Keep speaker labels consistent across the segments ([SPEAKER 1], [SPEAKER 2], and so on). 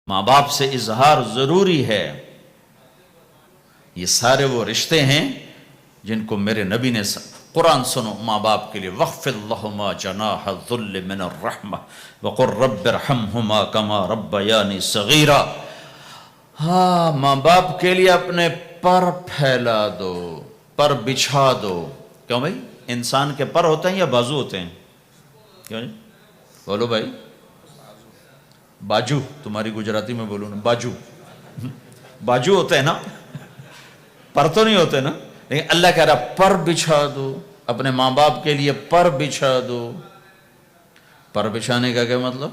[SPEAKER 1] ماں باپ سے اظہار ضروری ہے۔ یہ سارے وہ رشتے ہیں جن کو میرے نبی نے قرآن سنو ماں باپ کے لیے، وَاخْفِضْ لَهُمَا جَنَاحَ الذُّلِّ مِنَ الرَّحْمَةِ وَقُلْ رَبِّ ارْحَمْهُمَا كَمَا رَبَّيَانِي صَغِيرًا۔ ہاں، ماں باپ کے لیے اپنے پر پھیلا دو، پر بچھا دو۔ کیوں بھائی؟ انسان کے پر ہوتے ہیں یا بازو ہوتے ہیں؟ کیوں جی؟ بولو بھائی۔ باجو، تمہاری گجراتی میں بولو نا، باجو باجو ہوتے ہیں نا، پر تو نہیں ہوتے نا۔ لیکن اللہ کہہ رہا پر بچھا دو، اپنے ماں باپ کے لیے پر بچھا دو۔ پر بچھانے کا کیا مطلب؟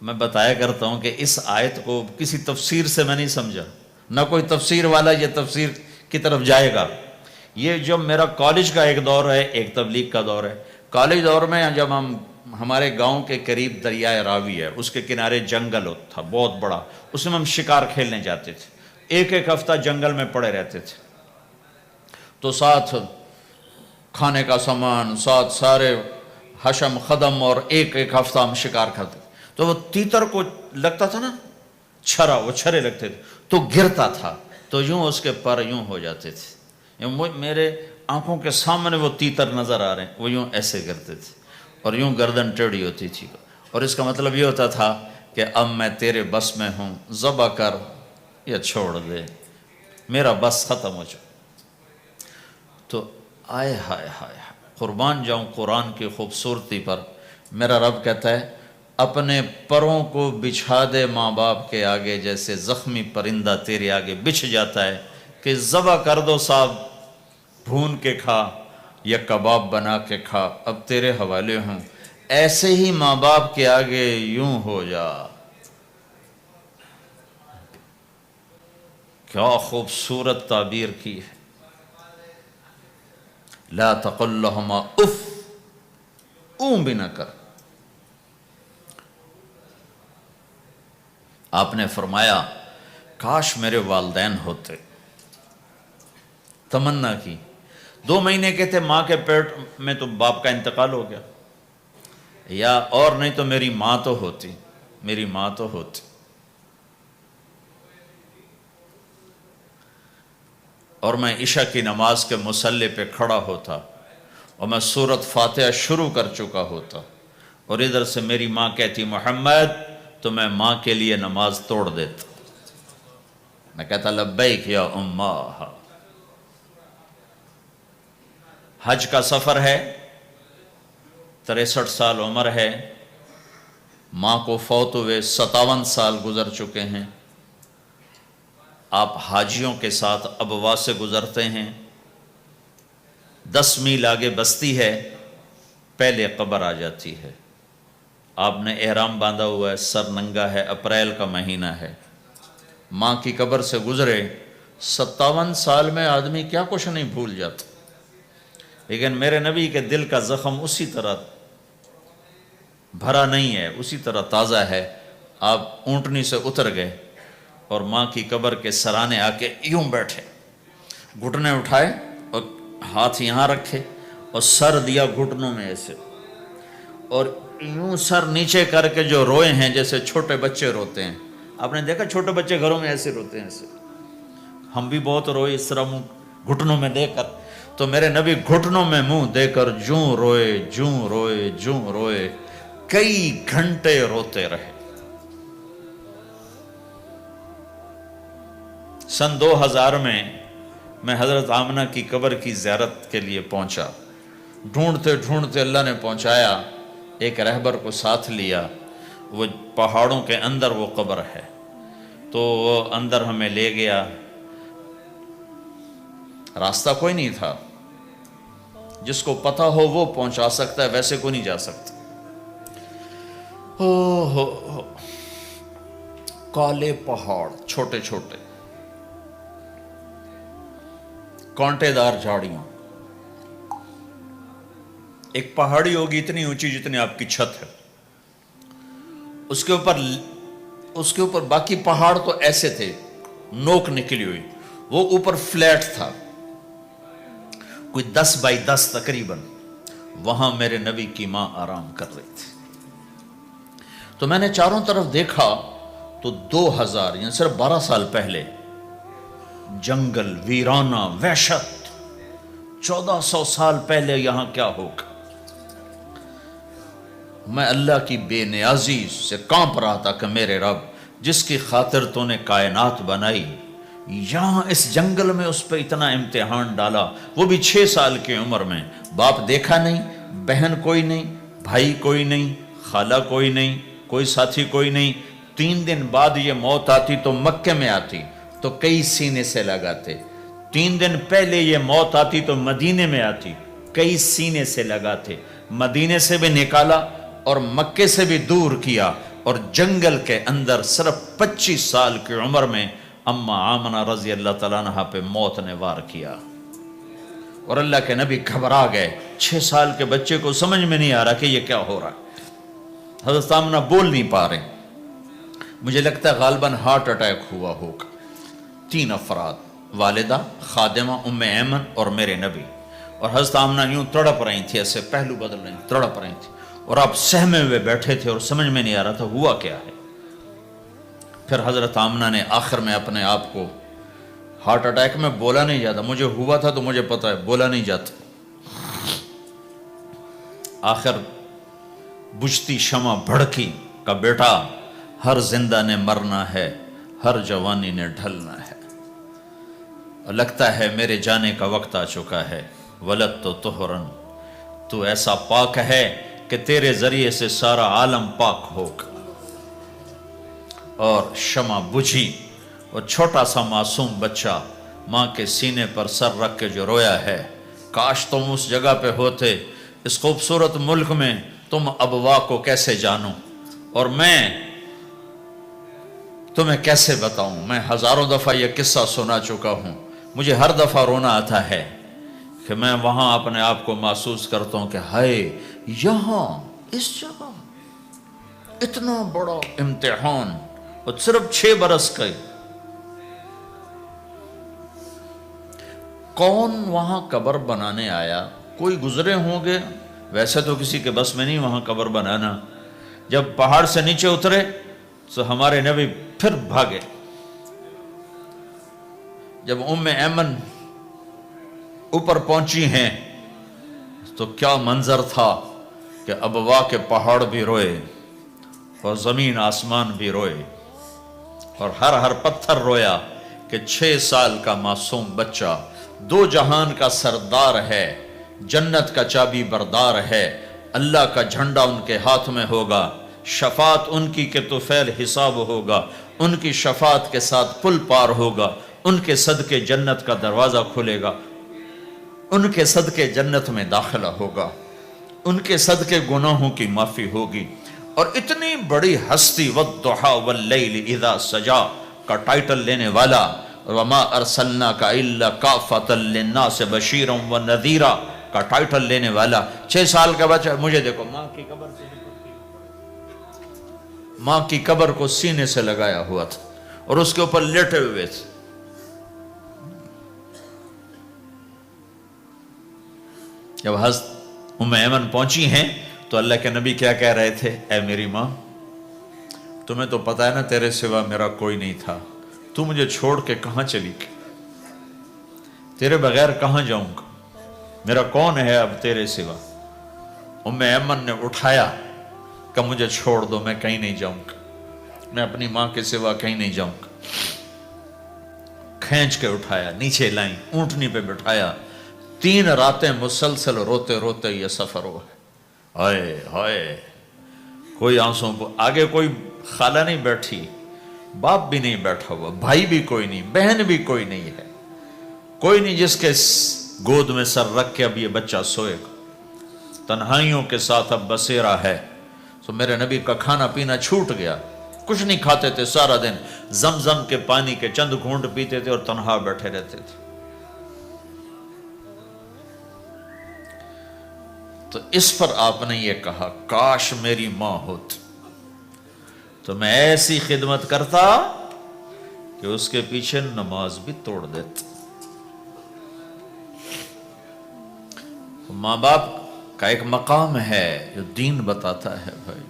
[SPEAKER 1] میں بتایا کرتا ہوں کہ اس آیت کو کسی تفسیر سے میں نہیں سمجھا، نہ کوئی تفسیر والا یہ تفسیر کی طرف جائے گا۔ یہ جو میرا کالج کا ایک دور ہے، ایک تبلیغ کا دور ہے۔ کالج دور میں جب ہمارے گاؤں کے قریب دریائے راوی ہے، اس کے کنارے جنگل تھا بہت بڑا، اس میں ہم شکار کھیلنے جاتے تھے۔ ایک ایک ہفتہ جنگل میں پڑے رہتے تھے، تو ساتھ کھانے کا سامان، ساتھ سارے حشم خدم، اور ایک ایک ہفتہ ہم شکار کرتے تھے۔ تو وہ تیتر کو لگتا تھا نا چھرا، وہ چھرے لگتے تھے تو گرتا تھا، تو یوں اس کے پر یوں ہو جاتے تھے۔ میرے آنکھوں کے سامنے وہ تیتر نظر آ رہے ہیں، وہ یوں ایسے کرتے تھے اور یوں گردن ٹیڑھی ہوتی تھی، اور اس کا مطلب یہ ہوتا تھا کہ اب میں تیرے بس میں ہوں، ذبح کر یا چھوڑ دے، میرا بس ختم ہو چکا۔ تو آئے ہائے ہائے، قربان جاؤں قرآن کی خوبصورتی پر۔ میرا رب کہتا ہے اپنے پروں کو بچھا دے ماں باپ کے آگے، جیسے زخمی پرندہ تیرے آگے بچھ جاتا ہے، کہ ذبح کر دو صاحب، بھون کے کھا یا کباب بنا کے کھا، اب تیرے حوالے ہوں، ایسے ہی ماں باپ کے آگے یوں ہو جا۔ کیا خوبصورت تعبیر کی ہے۔ لا تقل لہما اف، اون بھی نہ کر۔ آپ نے فرمایا کاش میرے والدین ہوتے، تمنا کی۔ 2 مہینے کے تھے ماں کے پیٹ میں تو باپ کا انتقال ہو گیا، یا اور نہیں تو میری ماں تو ہوتی، میری ماں تو ہوتی۔ اور میں عشاء کی نماز کے مصلی پہ کھڑا ہوتا اور میں سورۃ فاتحہ شروع کر چکا ہوتا، اور ادھر سے میری ماں کہتی محمد، تو میں ماں کے لیے نماز توڑ دیتا، میں کہتا لبیک یا اماں۔ حج کا سفر ہے، 63 سال عمر ہے، ماں کو فوت ہوئے 57 سال گزر چکے ہیں۔ آپ حاجیوں کے ساتھ ابوا سے گزرتے ہیں، 10 میل آگے بستی ہے، پہلے قبر آ جاتی ہے۔ آپ نے احرام باندھا ہوا ہے، سر ننگا ہے، اپریل کا مہینہ ہے، ماں کی قبر سے گزرے۔ 57 سال میں آدمی کیا کچھ نہیں بھول جاتا، لیکن میرے نبی کے دل کا زخم اسی طرح بھرا نہیں ہے، اسی طرح تازہ ہے۔ آپ اونٹنی سے اتر گئے اور ماں کی قبر کے سرانے آ کے یوں بیٹھے، گھٹنے اٹھائے اور ہاتھ یہاں رکھے اور سر دیا گھٹنوں میں ایسے، اور یوں سر نیچے کر کے جو روئے ہیں جیسے چھوٹے بچے روتے ہیں۔ آپ نے دیکھا چھوٹے بچے گھروں میں ایسے روتے ہیں، ایسے ہم بھی بہت روئے اس طرح منہ گھٹنوں میں دے کر، تو میرے نبی گھٹنوں میں منہ دے کر جوں روئے جوں روئے جوں روئے، کئی گھنٹے روتے رہے۔ سن 2000 میں حضرت آمنہ کی قبر کی زیارت کے لیے پہنچا، ڈھونڈتے ڈھونڈتے اللہ نے پہنچایا، ایک رہبر کو ساتھ لیا، وہ پہاڑوں کے اندر وہ قبر ہے، تو وہ اندر ہمیں لے گیا۔ راستہ کوئی نہیں تھا، جس کو پتہ ہو وہ پہنچا سکتا ہے، ویسے کوئی نہیں جا سکتا۔ کالے پہاڑ، چھوٹے چھوٹے، کانٹے دار جھاڑیاں، ایک پہاڑی ہوگی اتنی اونچی جتنی آپ کی چھت ہے، اس کے اوپر باقی پہاڑ تو ایسے تھے، نوک نکلی ہوئی، وہ اوپر فلیٹ تھا، کوئی 10 بائی 10 تقریباً۔ وہاں میرے نبی کی ماں آرام کر رہی تھی۔ تو میں نے چاروں طرف دیکھا تو 2000 یعنی صرف 12 سال پہلے جنگل ویرانہ وحشت، 1400 سال پہلے یہاں کیا ہوگا؟ میں اللہ کی بے نیازی سے کانپ رہا تھا کہ میرے رب جس کی خاطر تو نے کائنات بنائی، یہاں اس جنگل میں اس پہ اتنا امتحان ڈالا، وہ بھی 6 سال کی عمر میں۔ باپ دیکھا نہیں، بہن کوئی نہیں، بھائی کوئی نہیں، خالہ کوئی نہیں، کوئی ساتھی کوئی نہیں۔ 3 دن بعد یہ موت آتی تو مکے میں آتی تو کئی سینے سے لگاتے، 3 دن پہلے یہ موت آتی تو مدینے میں آتی، کئی سینے سے لگاتے، مدینے سے بھی نکالا اور مکے سے بھی دور کیا، اور جنگل کے اندر صرف 25 سال کی عمر میں اما آمنہ رضی اللہ تعالیٰ عنہ پہ موت نے وار کیا، اور اللہ کے نبی گھبرا گئے۔ 6 سال کے بچے کو سمجھ میں نہیں آ رہا کہ یہ کیا ہو رہا ہے۔ حضرت آمنہ بول نہیں پا رہے، مجھے لگتا ہے غالباً ہارٹ اٹیک ہوا ہوگا۔ 3 افراد، والدہ، خادمہ ام ایمن اور میرے نبی، اور حضرت آمنہ یوں تڑپ رہی تھی، ایسے پہلو بدل رہی تھی، تڑپ رہی تھی، اور آپ سہمے ہوئے بیٹھے تھے اور سمجھ میں نہیں آ رہا تھا ہوا کیا ہے۔ پھر حضرت آمنہ نے آخر میں اپنے آپ کو، ہارٹ اٹیک میں بولا نہیں جاتا، مجھے ہوا تھا تو مجھے پتا ہے بولا نہیں جاتا، آخر بجھتی شمع بھڑکی کا بیٹا ہر زندہ نے مرنا ہے، ہر جوانی نے ڈھلنا ہے، اور لگتا ہے میرے جانے کا وقت آ چکا ہے۔ ولد تو طہرن، تو ایسا پاک ہے کہ تیرے ذریعے سے سارا عالم پاک ہوگا۔ اور شمع بجھی، اور چھوٹا سا معصوم بچہ ماں کے سینے پر سر رکھ کے جو رویا ہے، کاش تم اس جگہ پہ ہوتے، اس خوبصورت ملک میں، تم ابوا کو کیسے جانو، اور میں تمہیں کیسے بتاؤں۔ میں ہزاروں دفعہ یہ قصہ سنا چکا ہوں، مجھے ہر دفعہ رونا آتا ہے کہ میں وہاں اپنے آپ کو محسوس کرتا ہوں کہ ہائے، یہاں اس جگہ اتنا بڑا امتحان، اور صرف 6 برس کا، کون وہاں قبر بنانے آیا؟ کوئی گزرے ہوں گے، ویسے تو کسی کے بس میں نہیں وہاں قبر بنانا۔ جب پہاڑ سے نیچے اترے تو ہمارے نبی پھر بھاگے۔ جب ام ایمن اوپر پہنچی ہیں تو کیا منظر تھا کہ ابوا کے پہاڑ بھی روئے اور زمین آسمان بھی روئے، اور ہر پتھر رویا کہ 6 سال کا معصوم بچہ 2 جہان کا سردار ہے، جنت کا چابی بردار ہے، اللہ کا جھنڈا ان کے ہاتھ میں ہوگا، شفاعت ان کی کہ طفیل حساب ہوگا، ان کی شفاعت کے ساتھ پل پار ہوگا، ان کے صدقے جنت کا دروازہ کھلے گا، ان کے صدقے جنت میں داخلہ ہوگا، ان کے صدقے گناہوں کی معافی ہوگی۔ اور اتنی بڑی ہستی والضحیٰ واللیل اذا سجا کا ٹائٹل لینے والا، وما ارسلناک الا کافۃ للناس بشیرا ونذیرا کا ٹائٹل لینے والا، 6 سال کا بچہ، مجھے دیکھو ماں کی قبر کو سینے سے لگایا ہوا تھا اور اس کے اوپر لیٹے ہوئے تھے۔ جب حضرت ام ایمن پہنچی ہیں تو اللہ کے نبی کیا کہہ رہے تھے؟ اے میری ماں، تمہیں تو پتا ہے نا تیرے سوا میرا کوئی نہیں تھا، تو مجھے چھوڑ کے کہاں چلی گئی؟ تیرے بغیر کہاں جاؤں گا؟ میرا کون ہے اب تیرے سوا؟ ام ایمن نے اٹھایا کہ مجھے چھوڑ دو، میں کہیں نہیں جاؤں گا، میں اپنی ماں کے سوا کہیں نہیں جاؤں گا۔ کھینچ کے اٹھایا، نیچے لائیں، اونٹنی پہ بٹھایا، 3 راتیں مسلسل روتے روتے یہ سفر ہوا ہے۔ ہائے ہائے، کوئی آنسوں کو، آگے کوئی خالہ نہیں بیٹھی، باپ بھی نہیں بیٹھا ہوا، بھائی بھی کوئی نہیں، بہن بھی کوئی نہیں ہے، کوئی نہیں جس کے گود میں سر رکھ کے اب یہ بچہ سوئے گا۔ تنہائیوں کے ساتھ اب بسیرا ہے۔ تو میرے نبی کا کھانا پینا چھوٹ گیا، کچھ نہیں کھاتے تھے، سارا دن زمزم کے پانی کے چند گھونٹ پیتے تھے اور تنہا بیٹھے رہتے تھے۔ تو اس پر آپ نے یہ کہا، کاش میری ماں ہوتی تو میں ایسی خدمت کرتا کہ اس کے پیچھے نماز بھی توڑ دیتا۔ ماں باپ کا ایک مقام ہے جو دین بتاتا ہے بھائی،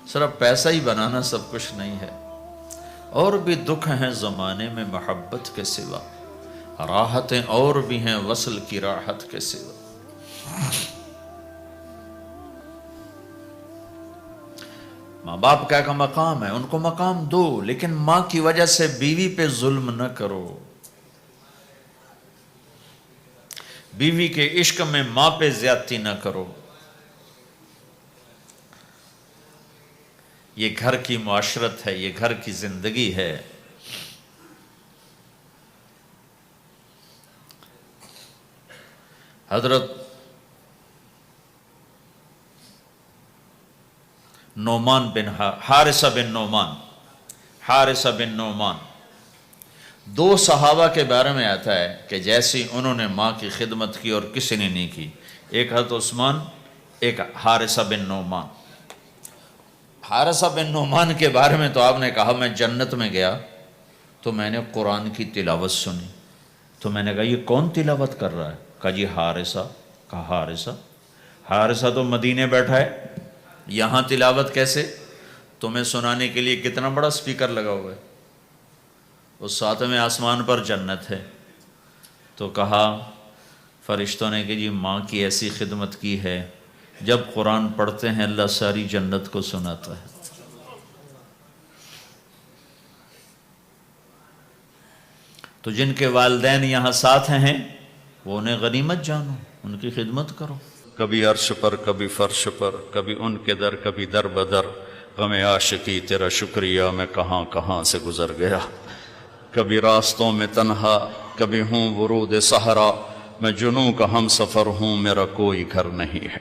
[SPEAKER 1] صرف پیسہ ہی بنانا سب کچھ نہیں ہے، اور بھی دکھ ہیں زمانے میں محبت کے سوا، راحتیں اور بھی ہیں وصل کی راحت کے سوا۔ ماں باپ کا ایک مقام ہے، ان کو مقام دو، لیکن ماں کی وجہ سے بیوی پہ ظلم نہ کرو، بیوی کے عشق میں ماں پہ زیادتی نہ کرو۔ یہ گھر کی معاشرت ہے، یہ گھر کی زندگی ہے۔ حضرت نعمان بن حارثہ بن نعمان، دو صحابہ کے بارے میں آتا ہے کہ جیسی انہوں نے ماں کی خدمت کی اور کسی نے نہیں کی، ایک حضرت عثمان، ایک حارثہ بن نعمان۔ حارثہ بن نعمان کے بارے میں تو آپ نے کہا میں جنت میں گیا تو میں نے قرآن کی تلاوت سنی، تو میں نے کہا یہ کون تلاوت کر رہا ہے؟ کہا جی حارثہ۔ کہا حارثہ تو مدینے بیٹھا ہے، یہاں تلاوت کیسے؟ تمہیں سنانے کے لیے کتنا بڑا سپیکر لگا ہوا ہے، اس ساتویں آسمان پر جنت ہے۔ تو کہا فرشتوں نے کہ جی ماں کی ایسی خدمت کی ہے، جب قرآن پڑھتے ہیں اللہ ساری جنت کو سناتا ہے۔ تو جن کے والدین یہاں ساتھ ہیں وہ انہیں غنیمت جانو، ان کی خدمت کرو۔ کبھی عرش پر، کبھی فرش پر، کبھی ان کے در، کبھی در بدر، غم عاشقی تیرا شکریہ میں کہاں کہاں سے گزر گیا۔ کبھی راستوں میں تنہا، کبھی ہوں ورود صحرا، میں جنوں کا ہم سفر ہوں، میرا کوئی گھر نہیں ہے۔